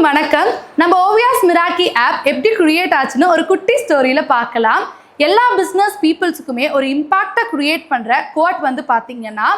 எல்லாருக்கும் வணக்கம். நம்ம ஓவியாஸ் மிராக்கி ஆப் எப்படி கிரியேட் ஆச்சுன்னு ஒரு குட்டி ஸ்டோரியில பார்க்கலாம். எல்லா பிஸ்னஸ் பீப்புள்ஸுக்குமே ஒரு இம்பாக்டை கிரியேட் பண்ற கோட் வந்து பார்த்தீங்கன்னா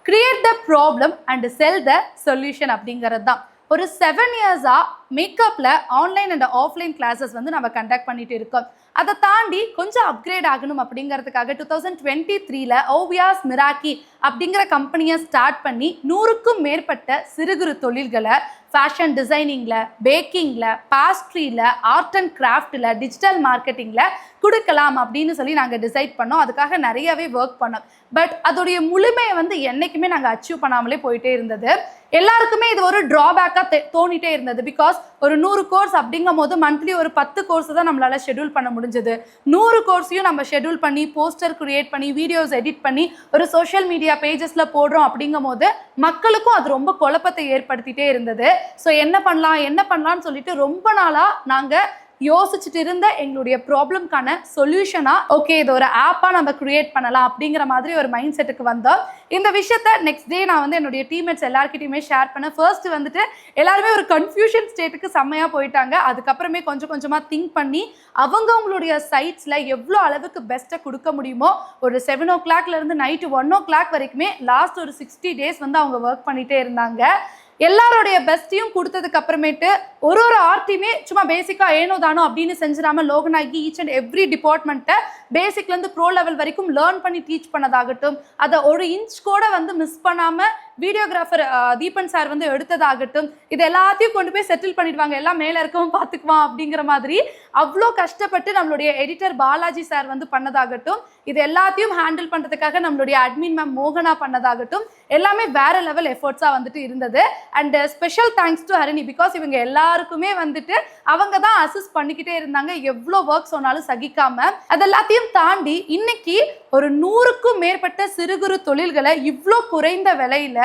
create the problem and sell the solution அப்படிங்கிறது தான். ஒரு 7 இயர்ஸா மேக்கப்பில் ஆன்லைன் அண்ட் ஆஃப்லைன் கிளாஸஸ் வந்து நம்ம கண்டக்ட் பண்ணிட்டு இருக்கோம். அதை தாண்டி கொஞ்சம் அப்கிரேட் ஆகணும் அப்படிங்கிறதுக்காக 2023 ஓவியாஸ் மிராக்கி அப்படிங்கிற கம்பெனியை ஸ்டார்ட் பண்ணி 100க்கும் மேற்பட்ட சிறு குறு தொழில்களை ஃபேஷன் டிசைனிங்கில், பேக்கிங்கில், பாஸ்ட்ரியில், ஆர்ட் அண்ட் கிராஃப்டில், டிஜிட்டல் மார்க்கெட்டிங்கில் கொடுக்கலாம் அப்படின்னு சொல்லி நாங்கள் டிசைட் பண்ணோம். அதுக்காக நிறையவே ஒர்க் பண்ணோம். பட் அதோடைய முழுமையை வந்து என்றைக்குமே நாங்கள் அச்சீவ் பண்ணாமலே போயிட்டே இருந்தது. எல்லாருக்குமே இது ஒரு ட்ராபேக்காக தோணிட்டே இருந்தது. பிகாஸ் ஒரு 100 கோர்ஸ் அப்படிங்கும் போது மந்த்லி ஒரு 10 கோர்ஸ் தான் நம்மளால் ஷெட்யூல் பண்ண முடிஞ்சது. 100 கோர்ஸையும் நம்ம ஷெட்யூல் பண்ணி போஸ்டர் கிரியேட் பண்ணி வீடியோஸ் எடிட் பண்ணி ஒரு சோஷியல் மீடியா பேஜஸில் போடுறோம் அப்படிங்கும் போது மக்களுக்கும் அது ரொம்ப குழப்பத்தை ஏற்படுத்திட்டே இருந்தது. ஸோ என்ன பண்ணலாம்னு சொல்லிட்டு ரொம்ப நாளாக நாங்கள் யோசிச்சுட்டு இருந்த எங்களுடைய ப்ராப்ளம்கான சொல்யூஷனாக ஓகே இது ஒரு ஆப்பாக நம்ம கிரியேட் பண்ணலாம் அப்படிங்கிற மாதிரி ஒரு மைண்ட் செட்டுக்கு வந்தோம். இந்த விஷயத்த நெக்ஸ்ட் டே நான் வந்து என்னுடைய டீம்மேட்ஸ் எல்லாருக்கிட்டையுமே ஷேர் பண்ணேன். ஃபர்ஸ்ட் வந்துட்டு எல்லாருமே ஒரு கன்ஃபியூஷன் ஸ்டேட்டுக்கு செம்மையாக போயிட்டாங்க. அதுக்கப்புறமே கொஞ்சம் கொஞ்சமாக திங்க் பண்ணி அவங்களுடைய சைட்ஸில் எவ்வளோ அளவுக்கு பெஸ்ட்டை கொடுக்க முடியுமோ ஒரு 7 o'clockலேருந்து நைட்டு 1 o'clock வரைக்குமே லாஸ்ட் ஒரு 60 days வந்து அவங்க ஒர்க் பண்ணிகிட்டே இருந்தாங்க. எல்லாருடைய பெஸ்ட்டையும் கொடுத்ததுக்கு அப்புறமேட்டு ஒரு ஆர்ட்டையுமே சும்மா பேசிக்காக ஏனோ தானோ அப்படின்னு செஞ்சிடாம லோகனாகி ஈச் அண்ட் எவ்ரி டிபார்ட்மெண்ட்டை பேசிக்லேருந்து ப்ரோ லெவல் வரைக்கும் லேர்ன் பண்ணி டீச் பண்ணதாகட்டும், அதை ஒரு இன்ச் கூட வந்து மிஸ் பண்ணாமல் வீடியோகிராஃபர் தீபன் சார் வந்து எடுத்ததாகட்டும், இது எல்லாத்தையும் கொண்டு போய் செட்டில் பண்ணிடுவாங்க, எல்லாம் மேலே இருக்கவும் பார்த்துக்குவான் அப்படிங்கிற மாதிரி அவ்வளோ கஷ்டப்பட்டு நம்மளுடைய எடிட்டர் பாலாஜி சார் வந்து பண்ணதாகட்டும், இது எல்லாத்தையும் ஹேண்டில் பண்ணுறதுக்காக நம்மளுடைய அட்மின் மேம் மோகனா பண்ணதாகட்டும், எல்லாமே வேற லெவல் எஃபர்ட்ஸாக வந்துட்டு இருந்தது. And special thanks to Harini. Because இவங்க எல்லாருக்குமே வந்துட்டு அவங்க தான் அசிஸ்ட் பண்ணிக்கிட்டே இருந்தாங்க, எவ்வளோ ஒர்க் சொன்னாலும் சகிக்காம. அதெல்லாத்தையும் தாண்டி இன்னைக்கு ஒரு 100க்கும் மேற்பட்ட சிறு குறு தொழில்களை இவ்வளோ குறைந்த விலையில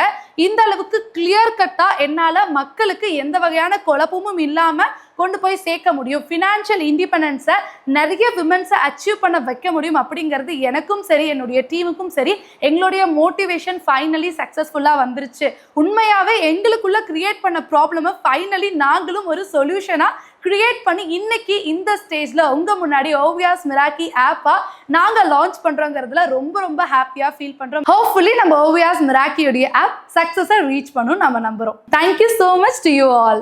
இந்த அளவுக்கு கிளியர் கட்டா என்னால் மக்களுக்கு எந்த வகையான குழப்பமும் இல்லாமல் கொண்டு போய் சேர்க்க முடியும். ஃபினான்ஷியல் இண்டிபெண்டன்ஸை நிறைய விமன்ஸை அச்சீவ் பண்ண வைக்க முடியும் அப்படிங்கிறது எனக்கும் சரி என்னுடைய டீமுக்கும் சரி எங்களுடைய மோட்டிவேஷன் ஃபைனலி சக்ஸஸ்ஃபுல்லாக வந்துருச்சு. உண்மையாகவே எங்களுக்குள்ள கிரியேட் பண்ண ப்ராப்ளமை ஃபைனலி நாங்களும் ஒரு சொல்யூஷனாக கிரியேட் பண்ணி இன்னைக்கு இந்த ஸ்டேஜில் உங்கள் முன்னாடி ஓவியாஸ் மிராக்கி ஆப்பாக நாங்கள் லான்ச் பண்ணுறோங்கிறதுல ரொம்ப ரொம்ப ஹாப்பியாக ஃபீல் பண்ணுறோம். ஹோப்ஃபுல்லி நம்ம ஓவியாஸ் மிராக்கியோடைய ஆப் சக்ஸஸை ரீச் பண்ணணும் நம்ம நம்புகிறோம். Thank you so much to you all.